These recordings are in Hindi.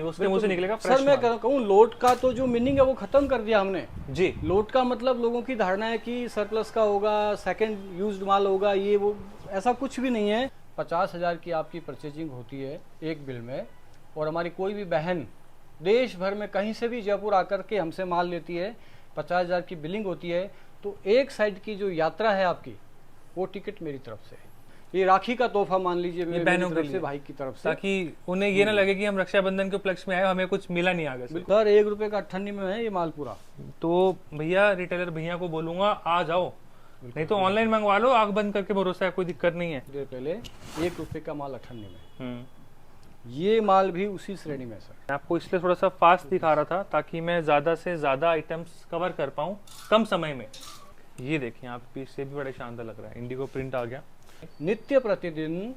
उसके मुंह से निकलेगा सर मैं कहूँ लोट का तो जो मीनिंग है वो खत्म कर दिया हमने जी। लोट का मतलब लोगों की धारणा है कि सरप्लस का होगा, सेकंड यूज्ड माल होगा, ये वो, ऐसा कुछ भी नहीं है। 50,000 की आपकी परचेजिंग होती है एक बिल में, और हमारी कोई भी बहन देश भर में कहीं से भी जयपुर आकर के हमसे माल लेती है, 50,000 की बिलिंग होती है, तो एक साइड की जो यात्रा है आपकी, वो टिकट मेरी तरफ से है। ये राखी का तोहफा मान लीजिए मेरी तरफ से, भाई की तरफ से, ताकि उन्हें ये ना लगे कि हम रक्षाबंधन के उपलक्ष्य में आए, हमें कुछ मिला नहीं आगे से। सर 1 रुपए का 98 में है ये माल पूरा। तो भैया रिटेलर भैया को बोलूंगा आ जाओ, नहीं तो ऑनलाइन मंगवा लो, आंख बंद करके भरोसा है, कोई दिक्कत नहीं है। पहले 1 रुपए का माल 98 में, ये माल भी उसी श्रेणी में सर। मैं आपको इसलिए थोड़ा सा फास्ट दिखा रहा था ताकि मैं ज्यादा से ज्यादा आइटम्स कवर कर पाऊँ कम समय में। ये देखिए आप पीस से भी बड़ा शानदार लग रहा है, इंडिगो प्रिंट आ गया। नित्य प्रतिदिन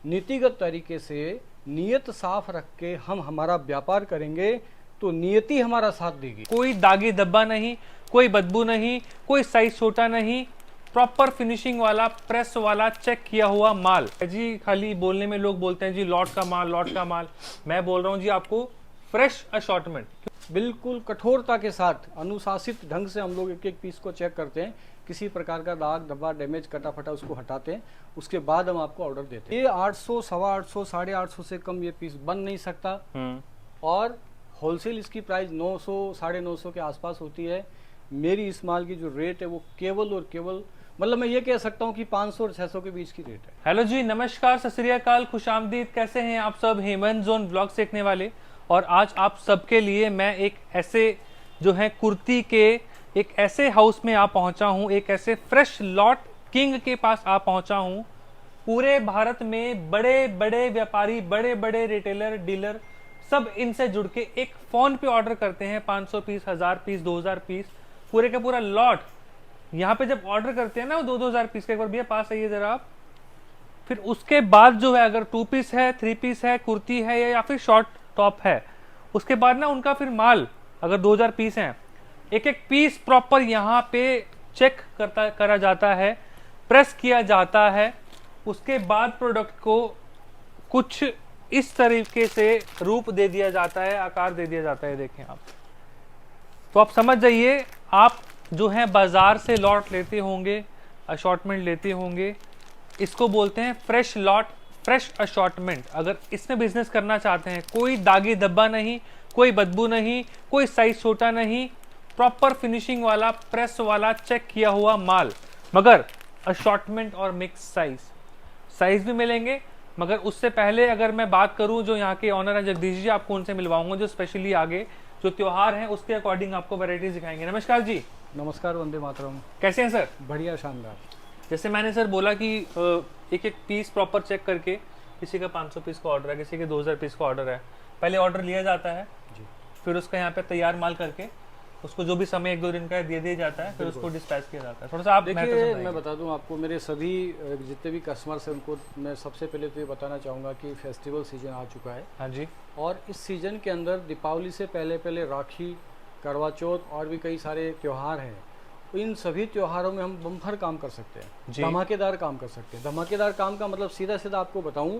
नीतिगत तरीके से नियत साफ रख के हम हमारा व्यापार करेंगे तो नियति हमारा साथ देगी। कोई दागी धब्बा नहीं, कोई बदबू नहीं, कोई साइज छोटा नहीं, प्रॉपर फिनिशिंग वाला, प्रेस वाला, चेक किया हुआ माल जी। खाली बोलने में लोग बोलते हैं जी लॉट का माल, लॉट का माल। मैं बोल रहा हूँ जी आपको फ्रेश असॉर्टमेंट, बिल्कुल कठोरता के साथ अनुशासित ढंग से हम लोग एक एक पीस को चेक करते हैं, किसी प्रकार का दाग धब्बा डैमेज कटा फटा उसको हटाते हैं, उसके बाद हम आपको ऑर्डर देते हैं। ये 800, 850, 850 से कम ये पीस बन नहीं सकता, और होलसेल इसकी प्राइस 900, 950 के आसपास होती है। मेरी इस माल की जो रेट है वो केवल और केवल, मतलब मैं ये कह सकता हूँ कि 500 और 600 के बीच की रेट है। हेलो जी, नमस्कार, सत श्री अकाल, खुशामदीद। कैसे हैं आप सब हेमंत जोन ब्लॉग देखने वाले। और आज आप सबके लिए मैं एक ऐसे जो है कुर्ती के एक ऐसे हाउस में आ पहुंचा हूं, एक ऐसे फ्रेश लॉट किंग के पास आ पहुंचा हूं। पूरे भारत में बड़े बड़े व्यापारी, बड़े बड़े रिटेलर, डीलर सब इनसे जुड़ के एक फोन पे ऑर्डर करते हैं 500 पीस, 1000 पीस, 2000 पीस, पूरे का पूरा लॉट। यहाँ पे जब ऑर्डर करते हैं ना 2-2000 पीस का, एक बार भैया पास आइए जरा आप, फिर उसके बाद जो है अगर 2 पीस है, 3 पीस है, कुर्ती है या फिर शॉर्ट टॉप है, उसके बाद ना उनका फिर माल अगर 2000 पीस हैं, एक एक पीस प्रॉपर यहाँ पे चेक करा जाता है, प्रेस किया जाता है। उसके बाद प्रोडक्ट को कुछ इस तरीके से रूप दे दिया जाता है, आकार दे दिया जाता है। देखें आप, तो आप समझ जाइए, आप जो है बाजार से लॉट लेते होंगे, असॉर्टमेंट लेते होंगे, इसको बोलते हैं फ्रेश लॉट, फ्रेश असॉर्टमेंट। अगर इसमें बिजनेस करना चाहते हैं, कोई दागी धब्बा नहीं, कोई बदबू नहीं, कोई साइज छोटा नहीं, प्रॉपर फिनिशिंग वाला, प्रेस वाला, चेक किया हुआ माल, मगर असॉर्टमेंट और मिक्स साइज भी मिलेंगे। मगर उससे पहले अगर मैं बात करूं, जो यहाँ के ऑनर है जगदीश जी, आपको उनसे मिलवाऊंगा, जो स्पेशली आगे जो त्योहार है उसके अकॉर्डिंग आपको वैरायटीज दिखाएंगे। नमस्कार जी। नमस्कार, वंदे मातरम। कैसे हैं सर? बढ़िया, शानदार। जैसे मैंने सर बोला कि एक एक पीस प्रॉपर चेक करके, किसी का 500 पीस का ऑर्डर है, किसी के 2000 पीस का ऑर्डर है, पहले ऑर्डर लिया जाता है जी, फिर उसका यहाँ पे तैयार माल करके उसको जो भी समय 1-2 दिन का दे दिया जाता है, फिर उसको डिस्पैच किया जाता है। थोड़ा सा आप देखिए, मैं बता दूं आपको, मेरे सभी जितने भी कस्टमर्स हैं उनको मैं सबसे पहले तो ये बताना चाहूँगा कि फेस्टिवल सीजन आ चुका है। हाँ जी। और इस सीजन के अंदर दीपावली से पहले राखी, करवा चौथ और भी कई सारे त्यौहार हैं। इन सभी त्योहारों में हम बम्पर काम कर सकते हैं, धमाकेदार काम कर सकते हैं। धमाकेदार काम का मतलब सीधा सीधा आपको बताऊं,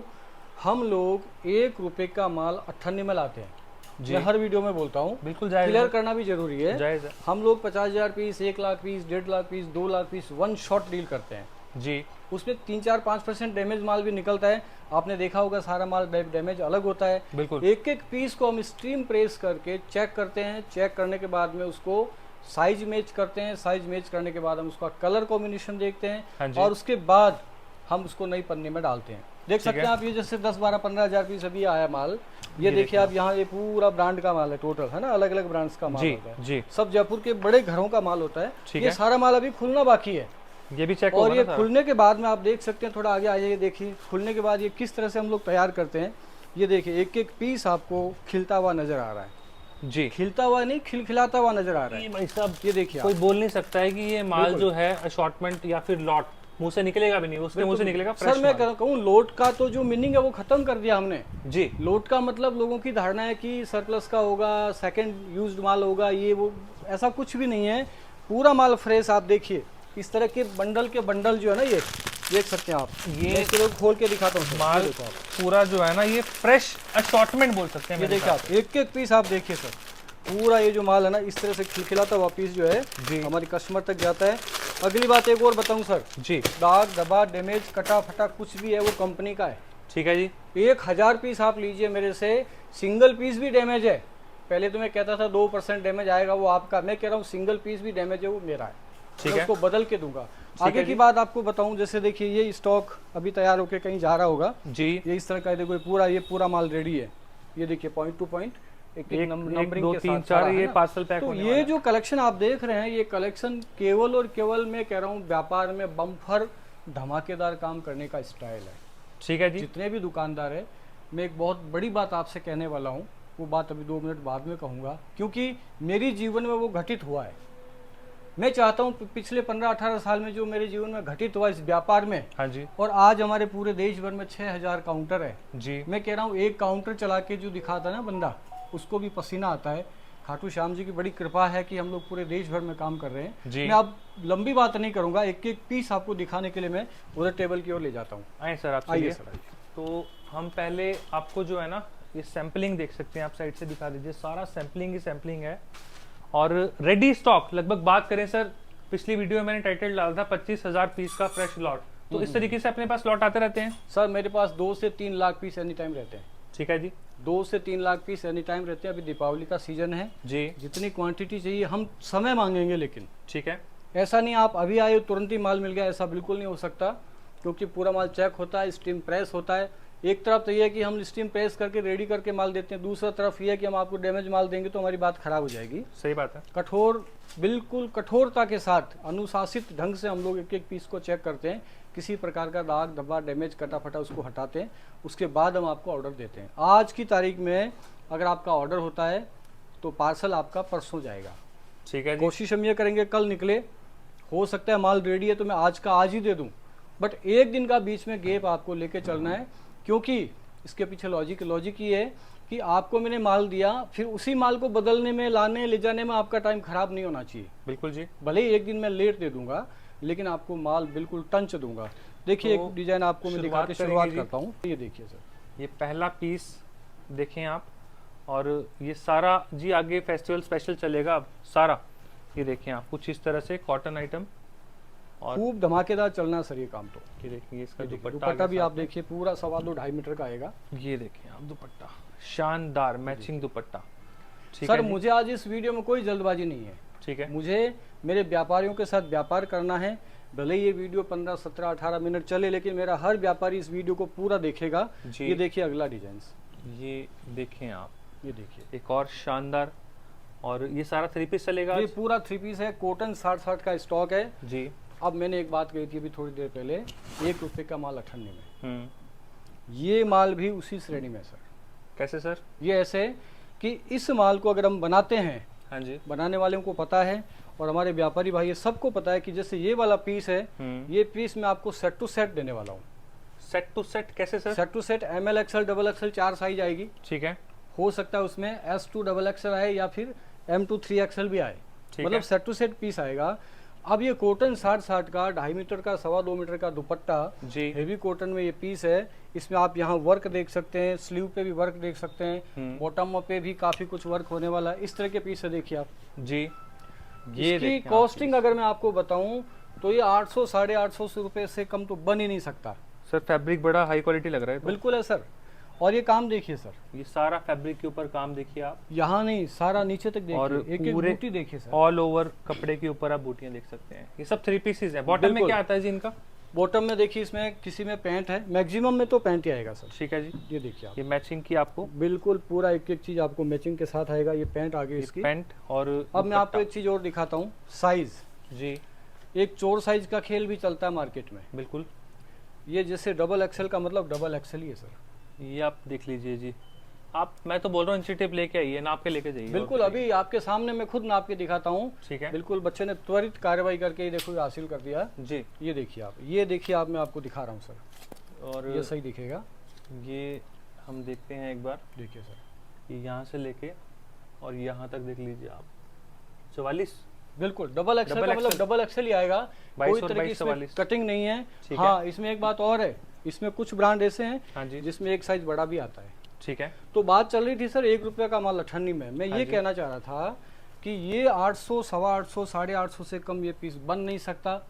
हम लोग 1 रुपए का माल 98 में लाते हैं। मैं हर वीडियो में बोलता हूँ, बिल्कुल क्लियर करना भी जरूरी है। जायज़ है। हम लोग 50,000 piece, 1 lakh piece, 1.5 lakh piece, 2 lakh piece one shot deal करते हैं जी। उसमें 3-4-5% डैमेज माल भी निकलता है। आपने देखा होगा, सारा माल डैमेज अलग होता है। बिल्कुल। एक एक पीस को हम स्ट्रीम प्रेस करके चेक करते हैं। चेक करने के बाद में उसको साइज मैच करते हैं। साइज मैच करने के बाद हम उसका कलर कॉम्बिनेशन देखते हैं, और उसके बाद हम उसको नई पन्नी में डालते हैं। देख सकते हैं आप, ये जैसे 10-12-15,000 पीस अभी आया माल, ये देखिए आप, यहाँ ये पूरा ब्रांड का माल है टोटल, है ना, अलग अलग ब्रांड्स का माल होता है जी। सब जयपुर के बड़े घरों का माल होता है। ये सारा माल अभी खुलना बाकी है, ये भी चेक और ये खुलने के बाद में आप देख सकते हैं, थोड़ा आगे आइए, देखिए खुलने के बाद ये किस तरह से हम लोग तैयार करते हैं। ये देखिए, एक एक पीस आपको खिलता हुआ नजर आ रहा है जी। खिलता हुआ नहीं, खिलखिलाता हुआ नजर आ रहा है भाई साहब। ये देखिए, कोई बोल नहीं सकता है कि ये माल जो है असॉर्टमेंट या फिर लॉट मुंह से निकलेगा भी नहीं, उसके मुंह से निकलेगा फ्रेश। सर मैं कहूँ, लोट का तो जो मीनिंग है वो खत्म कर दिया हमने जी। लोट का मतलब लोगों की धारणा है कि सरप्लस का होगा, सेकंड यूज्ड माल होगा, ये वो, ऐसा कुछ भी नहीं है। पूरा माल फ्रेश। आप देखिए, इस तरह के बंडल जो है ना, ये देख सकते हैं आप। ये मैं इसको खोल के दिखाता हूँ सर। माल ये देखो आप, पूरा जो है ना ये फ्रेश असॉर्टमेंट बोल सकते हैं ये मेरे देखिए हिसाब आप, एक एक पीस आप देखिए सर। पूरा ये जो माल है ना इस तरह से खिलखिलाता हुआ पीस जो है जी। हमारे कस्टमर तक जाता है। अगली बात एक और बताऊं सर, से। जी दाग धब्बा डैमेज कटा फटा कुछ भी है वो कंपनी का है। ठीक है जी। 1000 पीस आप लीजिए मेरे से, सिंगल पीस भी डैमेज है। पहले तो मैं कहता था 2% डैमेज आएगा वो आपका, मैं कह रहा हूँ सिंगल पीस भी डैमेज है वो मेरा है, ठीक मैं है। उसको बदल के दूंगा। आगे है की जी। बात आपको बताऊं, जैसे देखिए ये स्टॉक अभी तैयार होकर कहीं जा रहा होगा, जी ये इस तरह का देखो ये पूरा माल रेडी है। ये देखिए पॉइंट टू पॉइंट एक एक नंबरिंग दो के तीन साथ चार सारा है ये ना। पार्सल पैक तो होने ये वाला जो कलेक्शन आप देख रहे हैं ये कलेक्शन केवल और केवल मैं कह रहा हूँ व्यापार में बम्फर धमाकेदार काम करने का स्टाइल है। है। ठीक है जी। जितने भी दुकानदार है, मैं एक बहुत बड़ी बात आपसे कहने वाला हूँ, वो बात अभी 2 मिनट बाद में कहूँगा, क्योंकि मेरी जीवन में वो घटित हुआ है। मैं चाहता हूँ पिछले 15-18 साल में जो मेरे जीवन में घटित हुआ इस व्यापार में, हाँ जी। और आज हमारे पूरे देश भर में 6000 काउंटर है। जी मैं कह रहा हूँ एक काउंटर चला के जो दिखाता ना बंदा, उसको भी पसीना आता है। खाटू श्याम जी की बड़ी कृपा है कि हम लोग पूरे देश भर में काम कर रहे हैं। जी। मैं अब लंबी बात नहीं करूंगा, एक एक पीस आपको दिखाने के लिए मैं उधर टेबल की ओर ले जाता हूँ। आइए सर आप आइए चलिए। सर, आइए। तो हम पहले आपको जो है ना ये सैम्पलिंग देख सकते हैं, आप साइड से दिखा दीजिए। सारा सैम्पलिंग ही सैम्पलिंग है और रेडी स्टॉक। लगभग बात करें सर, पिछली वीडियो में मैंने टाइटल डाला था 25,000 पीस का फ्रेश लॉट। तो इस तरीके से अपने पास लॉट आते रहते हैं सर मेरे पास 2 से 3 लाख पीस एनी टाइम रहते हैं। ठीक है जी। 2 से 3 लाख पीस एनी टाइम रहते हैं। अभी दीपावली का सीजन है, जी जितनी क्वांटिटी चाहिए हम समय मांगेंगे, लेकिन ठीक है। ऐसा नहीं आप अभी आए तुरंत ही माल मिल गया, ऐसा बिल्कुल नहीं हो सकता, क्योंकि पूरा माल चेक होता है, स्टीम प्रेस होता है। एक तरफ तो ये है कि हम स्टीम प्रेस करके रेडी करके माल देते हैं, दूसरा तरफ ये है कि हम आपको डैमेज माल देंगे तो हमारी बात खराब हो जाएगी। सही बात है। कठोर, बिल्कुल कठोरता के साथ अनुशासित ढंग से हम लोग एक एक पीस को चेक करते हैं, किसी प्रकार का दाग धब्बा डैमेज कटा फटा उसको हटाते हैं, उसके बाद हम आपको ऑर्डर देते हैं। आज की तारीख में अगर आपका ऑर्डर होता है तो पार्सल आपका परसों जाएगा। ठीक है जी। कोशिश हम ये करेंगे कल निकले, हो सकता है माल रेडी है तो मैं आज का आज ही दे दूं, बट एक दिन का बीच में गैप आपको लेके चलना है, क्योंकि इसके पीछे लॉजिक ये है कि आपको मैंने माल दिया, फिर उसी माल को बदलने में, लाने ले जाने में आपका टाइम खराब नहीं होना चाहिए। बिल्कुल जी। भले ही एक दिन मैं लेट दे दूंगा, लेकिन आपको माल बिल्कुल टंच दूंगा। देखिए तो एक डिजाइन आपको मैं दिखा के शुरुआत शुरुआत करता हूँ। ये देखिए सर, ये पहला पीस देखें आप, और ये सारा जी आगे फेस्टिवल स्पेशल चलेगा अब सारा। ये देखें आप, कुछ इस तरह से कॉटन आइटम और खूब धमाकेदार चलना सर ये काम। तो ये देखिए इसका दुपट्टा दुपट्टा भी आगे आप देखिए पूरा 2.25 मीटर का आएगा। ये देखें आप दुपट्टा, शानदार मैचिंग दुपट्टा। ठीक सर है जी। मुझे आज इस वीडियो में कोई जल्दबाजी नहीं है, ठीक है। मुझे मेरे व्यापारियों के साथ व्यापार करना है। भले ये वीडियो 15, 17, 18 मिनट चले, लेकिन मेरा हर व्यापारी इस वीडियो को पूरा देखेगा। जी। ये देखिए अगला डिजाइन, ये देखें आप, ये देखिए एक और शानदार, और ये सारा 3 पीस चलेगा ये आज? पूरा 3 पीस है, कॉटन 60 का स्टॉक है। जी। अब मैंने एक बात कही थी अभी थोड़ी देर पहले, 1 रुपये का माल 98 में, हम्म। ये माल भी उसी श्रेणी में सर। कैसे सर? ये ऐसे कि इस माल को अगर हम बनाते हैं, हाँ जी। बनाने वालों को पता है और हमारे व्यापारी भाई सबको पता है कि जैसे ये वाला पीस है, ये पीस मैं आपको सेट टू सेट देने वाला हूँ। सेट टू सेट कैसे sir? Set to set ML XL XXL 4 size आएगी। ठीक है। हो सकता है उसमें S2 XXL आए या फिर M2 3XL भी आए, ठीक मतलब है। सेट टू सेट पीस आएगा। अब ये कॉटन 60 का 2.5 मीटर का 2.25 मीटर का दुपट्टा, जी। हेवी कॉटन में ये पीस है। इसमें आप यहाँ वर्क देख सकते हैं, स्लीव पे भी वर्क देख सकते हैं, बॉटम पे भी काफी कुछ वर्क होने वाला है। इस तरह के पीस है, देखिए आप। जी। ये इसकी देखें आप कॉस्टिंग अगर मैं आपको बताऊं तो ये 800, 850 रुपए से कम तो बन ही नहीं सकता। सर फैब्रिक बड़ा हाई क्वालिटी लग रहा है तो। बिल्कुल है सर। और ये काम देखिए सर, ये सारा फैब्रिक के ऊपर काम देखिए आप, यहाँ नहीं सारा नीचे तक और देखिए, एक एक पूरे बूटी देखिए सर। ऑल ओवर कपड़े के ऊपर आप बूटियां देख सकते हैं। ये सब 3 पीसेस है। बॉटम में बिल्कुल। क्या आता है जी इनका? बॉटम में देखिए, इसमें किसी में पैंट है, मैक्सिमम में तो पैंट ही आएगा सर। ठीक है जी। ये देखिए आप, ये मैचिंग की आपको बिल्कुल पूरा एक एक चीज आपको मैचिंग के साथ आएगा। ये पैंट आगे इसकी। पैंट और अब मैं आपको एक चीज और दिखाता हूँ, साइज। जी। एक चोर साइज का खेल भी चलता है मार्केट में। बिल्कुल। ये जैसे XXL का मतलब XXL ही है सर। ये आप देख लीजिए जी। आप, मैं तो बोल रहा हूँ इंची टेप लेके आइए, नाप के लेके जाइए। बिल्कुल, अभी आपके सामने मैं खुद नाप के दिखाता हूँ। ठीक है। बिल्कुल, बच्चे ने त्वरित कार्रवाई करके ये देखो ये हासिल कर दिया। जी। ये देखिए आप, ये देखिए आप, मैं आपको दिखा रहा हूँ सर, और ये सही दिखेगा। ये हम देखते हैं एक बार, देखिए सर, ये यहाँ से लेके और यहाँ तक देख लीजिए आप, 44 बिल्कुल डबल एक्सेल डबल का मतलब एक्सेल। डबल एक्सेल ही आएगा, 22 कोई और तरह की 22, इसमें 44। कटिंग नहीं है। ठीक हाँ, इसमें एक बात और है, इसमें कुछ ब्रांड ऐसे हाँ हैं जी, जिसमें एक साइज बड़ा भी आता है। ठीक है। तो बात चल रही थी सर 1 रुपये का माल अठन्नी में, मैं हाँ ये जी। कहना चाह रहा था कि ये 800, 850, 850 से कम ये पीस बन नहीं सकता।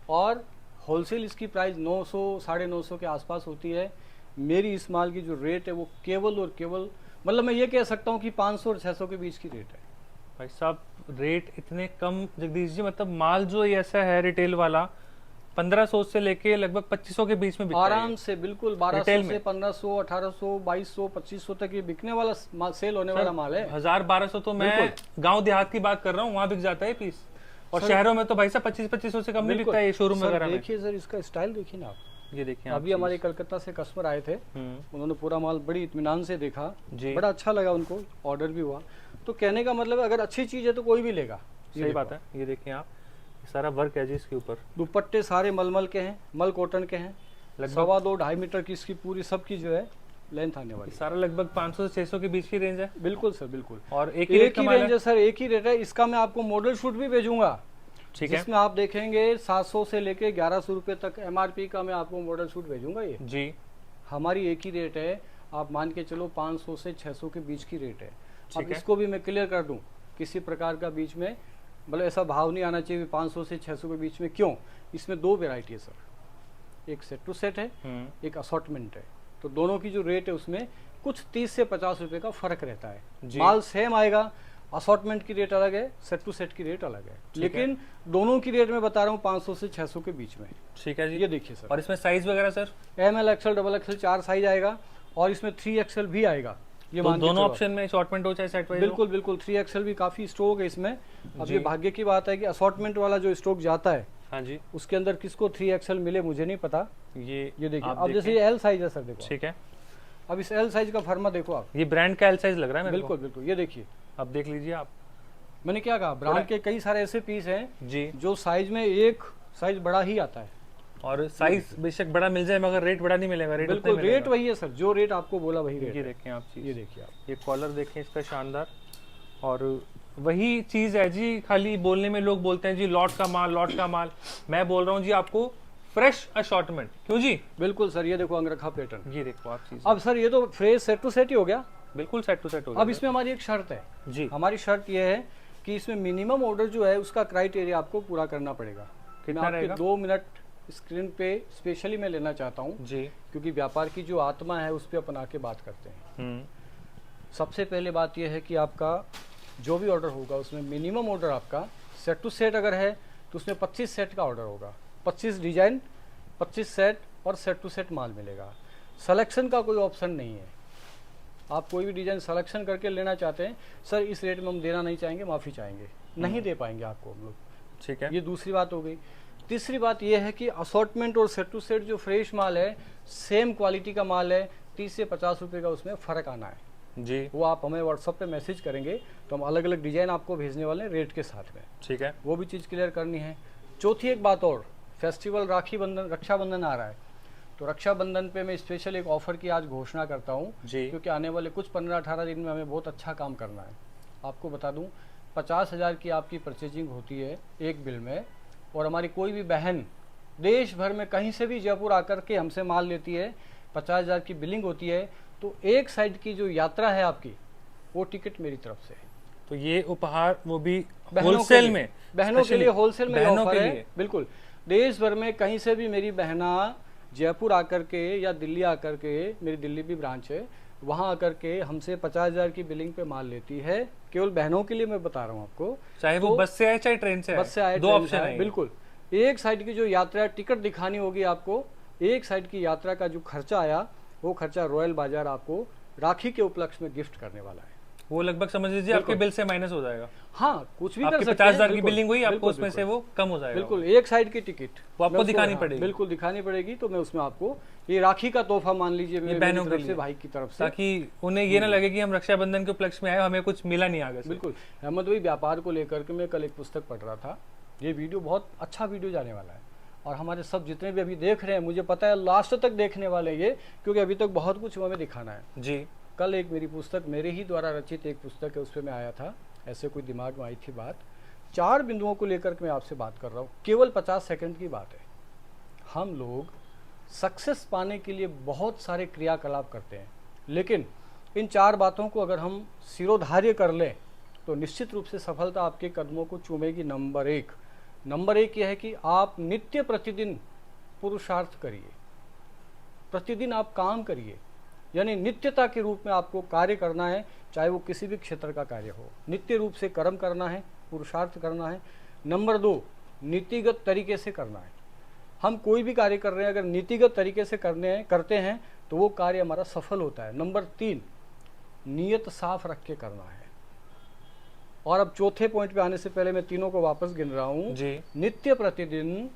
और होलसेल इसकी प्राइस 900, 950 के आसपास होती है। मेरी इस माल की जो रेट है वो केवल और केवल, मतलब मैं ये कह सकता हूँ कि 500 और 600 के बीच की रेट है। भाई साहब रेट इतने कम जगदीश जी, मतलब माल जो ये ऐसा है रिटेल वाला 1500 से लेके लगभग 2500 के बीच में बिकता है आराम ये। से बिल्कुल रिटेल 1200 में। से 1500, 1800, 2200, 2500 तक ये बिकने वाला माल, सेल होने वाला माल है। 1000-1200 तो मैं गांव देहात की बात कर रहा हूँ, वहां बिक जाता है पीस। और सर- शहरों में तो भाई साहब 2500 से कम नहीं बिकता है ये शोरूम सर, वगैरह में। देखिए सर इसका स्टाइल देखिए ना आप। ये देखिए आप अभी हमारे कलकत्ता से कस्टमर आए थे, उन्होंने पूरा माल बड़ी इत्मीनान से देखा, जी। बड़ा अच्छा लगा उनको, ऑर्डर भी हुआ। तो कहने का मतलब अगर अच्छी चीज़ है तो कोई भी लेगा। सही बात है। ये देखिए आप, ये सारा वर्क है जी इसके ऊपर। दुपट्टे सारे मलमल के हैं, मल कॉटन के हैं, लगभग 2.25-2.5 मीटर की इसकी पूरी सबकी जो है लेंथ आने वाली है। सारा लगभग 500 से 600 के बीच की रेंज है। बिल्कुल सर, बिल्कुल और एक ही रेट एक का ही माल रेंज है। है सर, एक ही रेट है। इसका मैं आपको मॉडल शूट भी भेजूंगा, ठीक है जिसमें आप देखेंगे 700 से लेके 1100 रुपये तक MRP का मैं आपको मॉडल शूट भेजूंगा। ये जी, हमारी एक ही रेट है, आप मान के चलो 500 से 600 के बीच की रेट है। अब ठीक है। इसको भी मैं क्लियर कर दूं, किसी प्रकार का बीच में मतलब ऐसा भाव नहीं आना चाहिए 500 से 600 के बीच में। क्यों? इसमें 2 वेराइटी है सर, एक सेट टू सेट है, एक असॉर्टमेंट है। तो दोनों की जो रेट है उसमें कुछ 30 से 50 रुपए का फर्क रहता है। जी। माल सेम आएगा, असॉर्टमेंट की रेट अलग है, सेट टू सेट की रेट अलग है, लेकिन दोनों की रेट मैं बता रहा हूँ 500 से 600 के बीच में। ठीक है जी। ये देखिए सर, और इसमें साइज वगैरह sir? ML, XL, XXL 4 size आएगा, और इसमें 3XL भी आएगा। ये तो मान के दोनों चलो। ऑप्शन में असॉर्टमेंट हो चाहे सेट वाइज हो? बिल्कुल बिल्कुल 3XL भी काफ़ी स्टॉक है इसमें। अब जी। ये भाग्य की बात है कि असॉर्टमेंट वाला जो स्टॉक जाता है हाँ जी। उसके अंदर किसको 3XL मिले मुझे नहीं पता। ये ये देखिए, आप अब जैसे देखें। ये L साइज है सर, देखो ठीक है, अब इस L साइज का फर्मा देखो आप। ये ब्रांड का एल साइज लग रहा है मेरे बिल्कुल बिल्कुल, ये देखिए, को। अब देख लीजिए आप। मैंने क्या कहा, ब्रांड के कई सारे ऐसे पीस हैं जी। जो साइज में एक साइज बड़ा ही आता है। और साइज बेशक बड़ा मिल जाए मगर रेट बड़ा नहीं मिलेगा। रेट बिल्कुल रेट वही है सर, जो रेट आपको बोला वही रेट ये है। देखें आप चीज। ये देखिए आप, ये कॉलर देखें इसका शानदार। और वही चीज है जी, खाली बोलने में लोग बोलते हैं जी लॉट का माल, लॉट का माल। मैं बोल रहा हूँ जी आपको फ्रेश असॉर्टमेंट। क्यों जी? बिल्कुल सर, ये देखो अंगरखा पैटर्न। ये देखो आप चीज। अब सर ये तो फ्रेश सेट टू सेट ही हो गया। बिल्कुल सेट टू सेट हो अब गया इसमें हमारी एक शर्त है, जी। हमारी शर्त यह है कि इसमें मिनिमम ऑर्डर जो है उसका क्राइटेरिया आपको पूरा करना पड़ेगा। कितना मैं आपके रहेगा? 2 मिनट स्क्रीन पे स्पेशली मैं लेना चाहता हूँ, जी। क्योंकि व्यापार की जो आत्मा है उस पर अपन आके बात करते हैं। सबसे पहले बात यह है कि आपका जो भी ऑर्डर होगा उसमें मिनिमम ऑर्डर आपका सेट टू सेट अगर है तो उसमें 25 सेट का ऑर्डर होगा, 25 डिजाइन, 25 सेट और सेट टू सेट माल मिलेगा। सिलेक्शन का कोई ऑप्शन नहीं है, आप कोई भी डिजाइन सिलेक्शन करके लेना चाहते हैं सर, इस रेट में हम देना नहीं चाहेंगे, माफ़ी चाहेंगे, नहीं दे पाएंगे आपको हम लोग। ठीक है। ये दूसरी बात हो गई। तीसरी बात ये है कि असॉर्टमेंट और सेट टू सेट जो फ्रेश माल है, सेम क्वालिटी का माल है, 30 से 50 रुपये का उसमें फ़र्क आना है जी। वो आप हमें व्हाट्सअप पे मैसेज करेंगे तो हम अलग अलग डिज़ाइन आपको भेजने वाले हैं रेट के साथ में। ठीक है। वो भी चीज़ क्लियर करनी है। चौथी एक बात और, फेस्टिवल रक्षाबंधन आ रहा है, तो रक्षाबंधन पे मैं स्पेशल एक ऑफ़र की आज घोषणा करता हूँ, जी। क्योंकि आने वाले कुछ 15-18 दिन में हमें बहुत अच्छा काम करना है। आपको बता दूँ 50,000 की आपकी परचेजिंग होती है एक बिल में, और हमारी कोई भी बहन देश भर में कहीं से भी जयपुर आकर के हमसे माल लेती है, 50,000 की बिलिंग होती है, तो एक साइड की जो यात्रा है आपकी वो टिकट मेरी तरफ से है। तो ये उपहार वो भी बहनों के होलसेल लिए- में, बहनों के लिए होलसेल में बहनों ऑफर के है। लिए। बिल्कुल, देश भर में कहीं से भी मेरी बहना जयपुर आकर के या दिल्ली आकर के, मेरी दिल्ली भी ब्रांच है, वहाँ आकर के हमसे 50,000 की बिलिंग पे माल लेती है। केवल बहनों के लिए मैं बता रहा हूँ आपको, चाहे वो तो बस से आए चाहे ट्रेन से आए, बस से आए, दो ट्रेन ऑप्शन से आए, है। बिल्कुल। एक साइड की जो यात्रा टिकट दिखानी होगी आपको, एक साइड की यात्रा का जो खर्चा आया वो खर्चा रॉयल बाजार आपको राखी के उपलक्ष्य में गिफ्ट करने वाला है। वो लगभग समझ लीजिए आपके बिल्कुल। बिल से माइनस हो जाएगा। हाँ, कुछ भी कर आपकी सकते 50,000 की बिल्कुल, बिलिंग हुई, आपको बिल्कुल, उसमें से वो कम हो जाएगा। बिल्कुल एक साइड की टिकट वो आपको मैं उसको- दिखानी हाँ, पड़ेगी। बिल्कुल दिखानी पड़ेगी। तो मैं उसमें आपको ये राखी का तोहफा मान लीजिए मेरी बहनों तरफ के से, लिए। भाई की तरफ से। ताकि उन्हें ये ना लगे कि हम रक्षाबंधन के उपलक्ष्य में आए, हमें कुछ मिला नहीं आगे से। बिल्कुल। अहमद भाई, व्यापार को लेकर के मैं कल एक पुस्तक पढ़ रहा था, ये वीडियो बहुत अच्छा वीडियो जाने वाला है, और हमारे सब जितने भी अभी देख रहे हैं मुझे पता है लास्ट तक देखने वाले ये, क्योंकि अभी तक बहुत कुछ हमें दिखाना है जी। कल एक मेरी पुस्तक, मेरे ही द्वारा रचित एक पुस्तक है, उस पर मैं आया था, ऐसे कोई दिमाग में आई थी बात। 4 बिंदुओं को लेकर के मैं आपसे बात कर रहा हूँ, केवल 50 सेकंड की बात है। हम लोग सक्सेस पाने के लिए बहुत सारे क्रियाकलाप करते हैं, लेकिन इन 4 बातों को अगर हम सिरोधार्य कर लें तो निश्चित रूप से सफलता आपके कदमों को चूमेगी। नंबर एक यह है कि आप नित्य प्रतिदिन पुरुषार्थ करिए, प्रतिदिन आप काम करिए, यानी नित्यता के रूप में आपको कार्य करना है, चाहे वो किसी भी क्षेत्र का कार्य हो। नित्य रूप से कर्म करना है, पुरुषार्थ करना है। नंबर 2, नीतिगत तरीके से करना है। हम कोई भी कार्य कर रहे हैं, अगर नीतिगत तरीके से करते हैं तो वो कार्य हमारा सफल होता है। नंबर 3, नियत साफ रख के करना है। और अब चौथे पॉइंट पे आने से पहले मैं तीनों को वापस गिन रहा हूँ। नित्य प्रतिदिन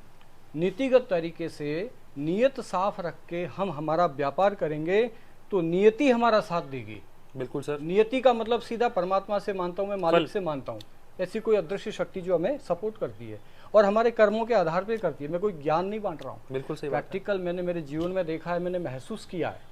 नीतिगत तरीके से नियत साफ रख के हम हमारा व्यापार करेंगे तो नियति हमारा साथ देगी। बिल्कुल सर। नियति का मतलब सीधा परमात्मा से मानता हूँ, मैं मालिक से मानता हूँ, ऐसी कोई अदृश्य शक्ति जो हमें सपोर्ट करती है और हमारे कर्मों के आधार पर करती है। मैं कोई ज्ञान नहीं बांट रहा हूँ, बिल्कुल सही। प्रैक्टिकल मैंने मेरे जीवन में देखा है, मैंने महसूस किया है।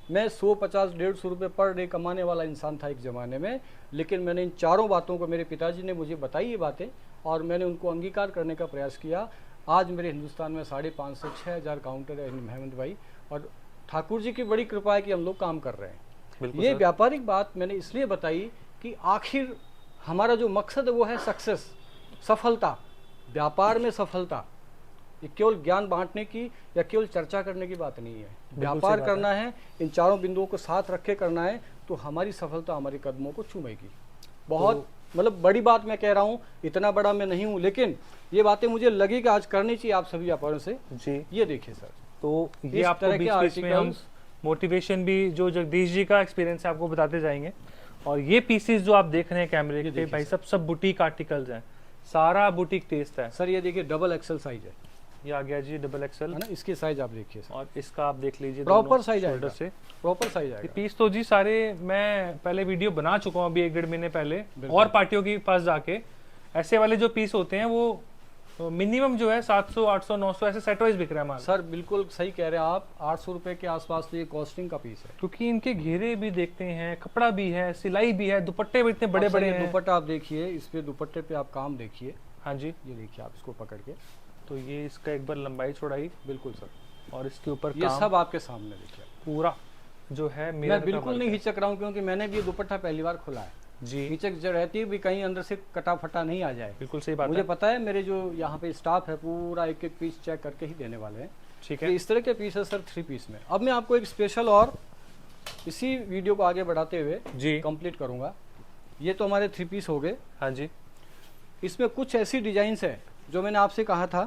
मैं 150-150 रुपये पर डे कमाने वाला इंसान था एक ज़माने में, लेकिन मैंने इन 4 बातों को, मेरे पिताजी ने मुझे बताई ये बातें और मैंने उनको अंगीकार करने का प्रयास किया। आज मेरे हिंदुस्तान में 550 से 6000 काउंटर है हेमंत भाई, और ठाकुर जी की बड़ी कृपा है कि हम लोग काम कर रहे हैं। ये व्यापारिक बात मैंने इसलिए बताई कि आखिर हमारा जो मकसद है वो है सक्सेस, सफलता, व्यापार में सफलता। ये केवल ज्ञान बांटने की या केवल चर्चा करने की बात नहीं है। व्यापार करना है, इन 4 बिंदुओं को साथ रख के करना है तो हमारी सफलता हमारे कदमों को चूमेगी। बहुत मतलब बड़ी बात मैं कह रहा हूँ, इतना बड़ा मैं नहीं हूँ, लेकिन ये बातें मुझे लगी कि आज करनी चाहिए आप सभी व्यापारियों से जी। ये देखिए सर, तो ये आपको बीच में हम मोटिवेशन भी जो जगदीश जी का एक्सपीरियंस है आपको बताते जाएंगे। और ये पीसेस जो आप देख रहे हैं कैमरे पे भाई, सब बुटीक आर्टिकल्स हैं, सारा बुटीक टेस्ट है सर। ये देखिए डबल एक्सेल साइज है, ये आ गया जी डबल एक्सेल है ना, इसकी साइज आप देखिए और इसका आप देख लीजिए प्रॉपर साइज आएगा, से प्रॉपर साइज आएगा। पीस तो जी सारे मैं पहले वीडियो बना चुका हूँ अभी 1-1.5 महीने पहले, और पार्टियों के पास जाके ऐसे वाले जो पीस होते हैं वो मिनिमम जो है 700, 800, 900 ऐसे सेट वाइज बिक रहा है माल। सर बिल्कुल सही कह रहे हैं आप, 800 रुपए के आसपास तो ये कॉस्टिंग का पीस है, क्योंकि इनके घेरे भी देखते हैं, कपड़ा भी है, सिलाई भी है, दुपट्टे भी इतने बड़े बड़े हैं। दुपट्टा आप देखिए, इस पे दुपट्टे पे आप काम देखिए। हाँ जी, ये देखिए आप इसको पकड़ के, तो ये इसका एक बार लंबाई चौड़ाई बिल्कुल सर, और इसके ऊपर ये सब आपके सामने देखिए पूरा जो है। मैं बिल्कुल नहीं हिचक रहा हूँ क्योंकि मैंने भी ये दुपट्टा पहली बार खोला है जी। हिचक जो रहती है भी कहीं अंदर से कटा फटा नहीं आ जाए। बिल्कुल सही बात मुझे पता है, मेरे जो यहाँ पे स्टाफ है पूरा एक एक पीस चेक करके ही देने वाले हैं। ठीक है, इस तरह के पीस है सर 3 पीस में। अब मैं आपको एक स्पेशल और इसी वीडियो को आगे बढ़ाते हुए जी कंप्लीट करूंगा। ये तो हमारे 3 पीस हो गए। हाँ जी, इसमें कुछ ऐसी डिजाइन्स है जो मैंने आपसे कहा था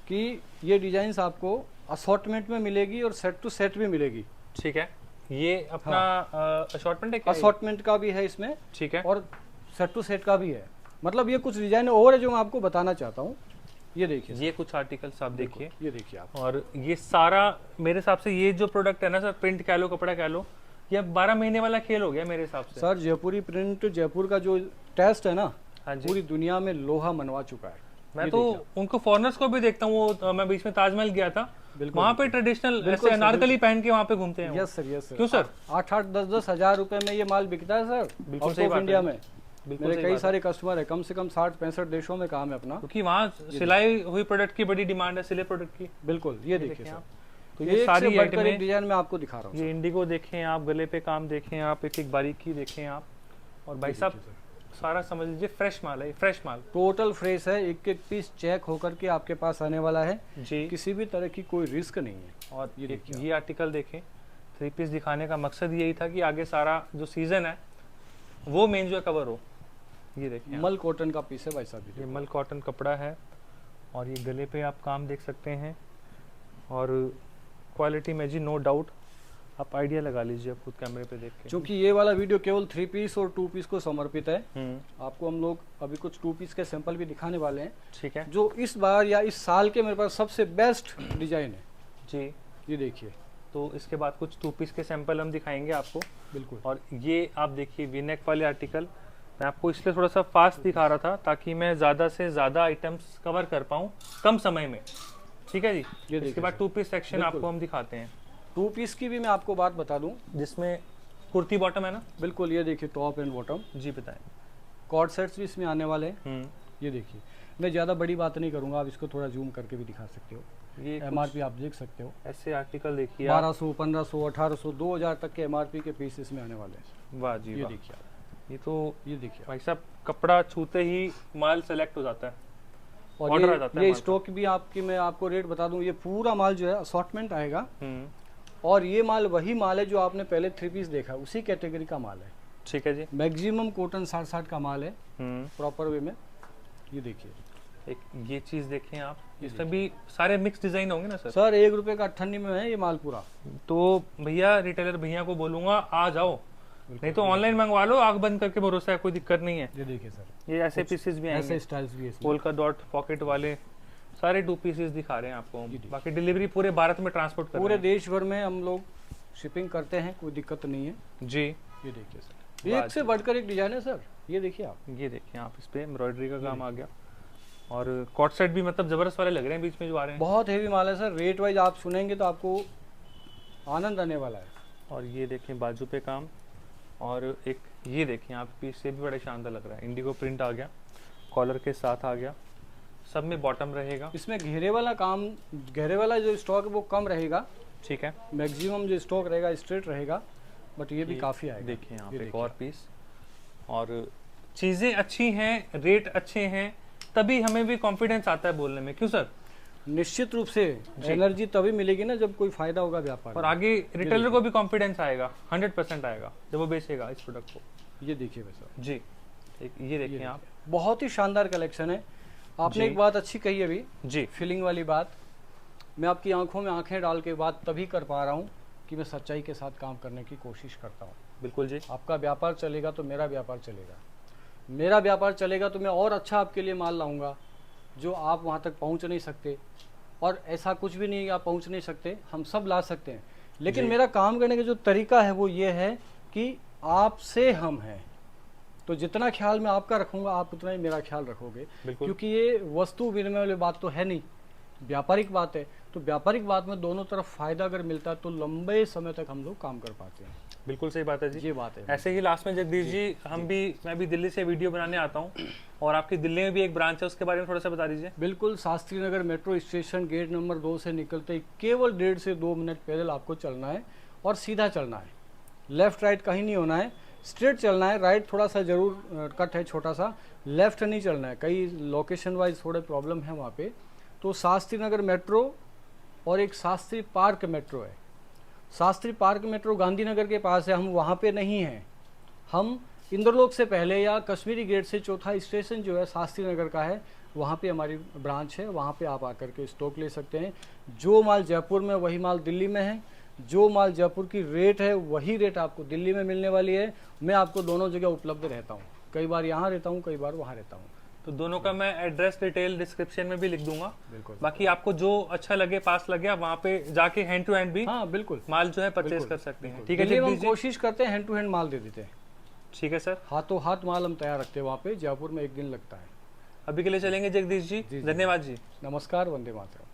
कि ये डिजाइन्स आपको असॉर्टमेंट में मिलेगी और सेट टू सेट भी मिलेगी। ठीक है, ये अपना असॉर्टमेंट है, असॉर्टमेंट का भी है इसमें। ठीक है, और सेट टू सेट का भी है। मतलब ये कुछ डिजाइन और है जो मैं आपको बताना चाहता हूँ। ये देखिए, ये कुछ आर्टिकल्स आप देखिए, ये देखिए आप। और ये सारा मेरे हिसाब से ये जो प्रोडक्ट है ना सर, प्रिंट कह लो, कपड़ा कह लो, ये 12 महीने वाला खेल हो गया मेरे हिसाब से। सर जयपुरी प्रिंट, जयपुर का जो टेस्ट है ना, पूरी दुनिया में लोहा मनवा चुका है। मैं तो उनको फॉरेनर्स को भी देखता हूँ, मैं बीच में ताजमहल गया था, वहाँ पे ट्रेडिशनल ऐसे अनारकली पहन के वहाँ पे घूमते हैं। Yes sir, yes sir. क्यों सर? 8-8, 10-10 हजार रुपए में ये माल बिकता है सर। बिल्कुल सही बात है। इंडिया में मेरे कई सारे कस्टमर है, कम से कम 60-65 देशों में काम है अपना, क्योंकि वहाँ सिलाई हुई प्रोडक्ट की बड़ी डिमांड है, सिले प्रोडक्ट की। बिल्कुल, ये देखिए सर, तो ये सारी आइटमें डिजाइन में आपको दिखा रहा हूँ। ये इंडिगो देखें आप, गले पे काम देखें आप, एक एक बारीकी देखें आप, और भाई साहब सारा समझ लीजिए फ्रेश माल है, फ्रेश माल टोटल फ्रेश है। एक एक पीस चेक होकर के आपके पास आने वाला है जी, किसी भी तरह की कोई रिस्क नहीं है। और ये देखिए, ये आर्टिकल देखें, 3 पीस दिखाने का मकसद यही था कि आगे सारा जो सीजन है वो मेन जो कवर हो। ये देखिए, मल कॉटन का पीस है भाई साहब, ये मल कॉटन कपड़ा है, और ये गले पे आप काम देख सकते हैं, और क्वालिटी में जी नो डाउट, आप आइडिया लगा लीजिए खुद कैमरे पे देख के। क्योंकि ये वाला वीडियो केवल 3 पीस और 2 पीस को समर्पित है। आपको हम लोग अभी कुछ 2 पीस के सैंपल भी दिखाने वाले हैं। ठीक है, जो इस बार या इस साल के मेरे पास सबसे बेस्ट डिजाइन है जी। ये देखिए, तो इसके बाद कुछ 2 पीस के सैंपल हम दिखाएंगे आपको। बिल्कुल। और ये आप देखिए वी-नेक वाले आर्टिकल, मैं आपको इसलिए थोड़ा सा फास्ट दिखा रहा था ताकि मैं ज़्यादा से ज़्यादा आइटम्स कवर कर पाऊँ कम समय में। ठीक है जी, इसके बाद 2 पीस सेक्शन आपको हम दिखाते हैं। 2 पीस की भी मैं आपको बात बता दूं, जिसमें कुर्ती बॉटम है ना। बिल्कुल, ये देखिए टॉप एंड बॉटम जी, बताएं। कॉर्ड सेट्स भी इसमें आने वाले हैं। ये देखिए, मैं ज़्यादा बड़ी बात नहीं करूँगा, आप इसको थोड़ा जूम करके भी दिखा सकते हो। ये एमआरपी आप देख सकते हो, ऐसे आर्टिकल देखिए आप। 1200, 1500, 1800, 2000 तक के एमआरपी के पीस इसमें आने वाले हैं। वाह जी ये वाह। देखिए आप, ये तो ये देखिए आप। भाई साहब कपड़ा छूते ही माल सेलेक्ट हो जाता है। और ऑर्डर आ जाता है ये माल का। स्टॉक भी आपकी, मैं आपको रेट बता दूं, ये पूरा माल जो है असॉर्टमेंट आएगा। हम्म, और ये माल वही माल है जो आपने पहले 3 पीस देखा, उसी कैटेगरी का माल है। ठीक है जी। मैक्सिमम कॉटन 60-60 का माल है हम्म, प्रॉपर वे में। ये देखिए एक ये चीज देखें आप, इसमें भी सारे मिक्स डिजाइन होंगे ना सर? सर, 1 रुपए का अट्ठन्नी में है ये माल पूरा। तो भैया रिटेलर भैया को बोलूंगा आ जाओ, नहीं तो ऑनलाइन मंगवा लो, आंख बंद करके भरोसा है, कोई दिक्कत नहीं है। ये देखिए सर, ये ऐसे पीसेस भी आएंगे, ऐसे स्टाइल्स भी है इसमें। पोल्का डॉट पॉकेट वाले सारे 2 पीसेस दिखा रहे हैं आपको। बाकी डिलीवरी पूरे भारत में ट्रांसपोर्ट कर पूरे रहे देश भर में हम लोग शिपिंग करते हैं, कोई दिक्कत नहीं है। हैं जी। ये देखिए सर, एक से बढ़कर एक डिजाइन है सर। ये देखिए आप, ये देखिए आप, इस पे एम्ब्रॉयडरी का काम आ गया और कॉट सेट भी मतलब जबरदस्त वाले लग रहे हैं बीच में जो आ रहे हैं। बहुत हेवी माल है सर। रेट वाइज आप सुनेंगे तो आपको आनंद आने वाला है। और ये देखें बाजू पे काम, और एक ये देखें आप, पीस से भी बड़ा शानदार लग रहा है। इंडिगो प्रिंट आ गया, कॉलर के साथ आ गया, सब में बॉटम रहेगा। इसमें घेरे वाला काम, घेरे वाला जो स्टॉक है वो कम रहेगा। ठीक है, मैक्सिमम जो स्टॉक रहेगा स्ट्रेट रहेगा, बट ये भी काफ़ी आएगा। देखिए यहाँ ये पे एक देखिए। और पीस, और चीज़ें अच्छी हैं, रेट अच्छे हैं, तभी हमें भी कॉन्फिडेंस आता है बोलने में, क्यों सर? निश्चित रूप से एनर्जी तभी मिलेगी ना जब कोई फायदा होगा व्यापार और में। आगे रिटेलर को भी कॉन्फिडेंस आएगा, 100% आएगा जब वो बेचेगा इस प्रोडक्ट को। ये देखिए वैसा, जी, एक ये देखें आप। बहुत ही शानदार कलेक्शन है। आपने जी। एक बात अच्छी कही अभी, जी फीलिंग वाली बात। मैं आपकी आंखों में आंखें डाल के बात तभी कर पा रहा हूँ कि मैं सच्चाई के साथ काम करने की कोशिश करता हूँ। बिल्कुल जी। आपका व्यापार चलेगा तो मेरा व्यापार चलेगा, मेरा व्यापार चलेगा तो मैं और अच्छा आपके लिए माल लाऊंगा जो आप वहाँ तक पहुँच नहीं सकते। और ऐसा कुछ भी नहीं, आप पहुँच नहीं सकते, हम सब ला सकते हैं। लेकिन जी। मेरा काम करने का जो तरीका है वो ये है कि आपसे हम हैं, तो जितना ख्याल मैं आपका रखूंगा आप उतना ही मेरा ख्याल रखोगे। बिल्कुल। क्योंकि ये वस्तु विनिमय वाली बात तो है नहीं, व्यापारिक बात है। तो व्यापारिक बात में दोनों तरफ फायदा अगर मिलता है तो लंबे समय तक हम लोग काम कर पाते हैं। बिल्कुल सही बात है जी। ये बात है। ऐसे ही लास्ट में जगदीश जी, मैं भी दिल्ली से वीडियो बनाने आता हूँ, और आपकी दिल्ली में भी एक ब्रांच है, उसके बारे में थोड़ा सा बता दीजिए। बिल्कुल, Shastri Nagar metro station gate number 2 से निकलते ही केवल 1.5 से 2 मिनट पैदल आपको चलना है और सीधा चलना है। लेफ्ट राइट कहीं नहीं होना है, स्ट्रेट चलना है। राइट थोड़ा सा जरूर कट है छोटा सा, लेफ्ट नहीं चलना है, कई लोकेशन वाइज थोड़े प्रॉब्लम है वहाँ पे। तो शास्त्री नगर मेट्रो और एक शास्त्री पार्क मेट्रो है। शास्त्री पार्क मेट्रो गांधीनगर के पास है, हम वहाँ पे नहीं हैं। हम इंद्रलोक से पहले या कश्मीरी गेट से चौथा स्टेशन जो है शास्त्री नगर का है, वहाँ पे हमारी ब्रांच है। वहाँ पे आप आकर के स्टॉक ले सकते हैं। जो माल जयपुर में वही माल दिल्ली में है, जो माल जयपुर की रेट है वही रेट आपको दिल्ली में मिलने वाली है। मैं आपको दोनों जगह उपलब्ध रहता हूँ, कई बार यहाँ रहता हूँ, कई बार वहाँ रहता हूँ। तो दोनों का मैं एड्रेस डिटेल डिस्क्रिप्शन में भी लिख दूंगा। बिल्कुल। बाकी आपको जो अच्छा लगे, पास लगे, आप वहाँ पे जाके हैंड टू हैंड भी हाँ बिल्कुल, माल जो है परचेज बिल्कुल, कर सकते हैं। बिल्कुल। ठीक है दिल्ली में हम जगदीश जी? कोशिश करते हैं हैंड टू हैंड माल दे देते हैं। ठीक है सर, हाथों हाथ माल हम तैयार रखते हैं वहाँ पे। जयपुर में 1 दिन लगता है। अभी के लिए चलेंगे जगदीश जी, जी। धन्यवाद जी। नमस्कार, वंदे मातरम।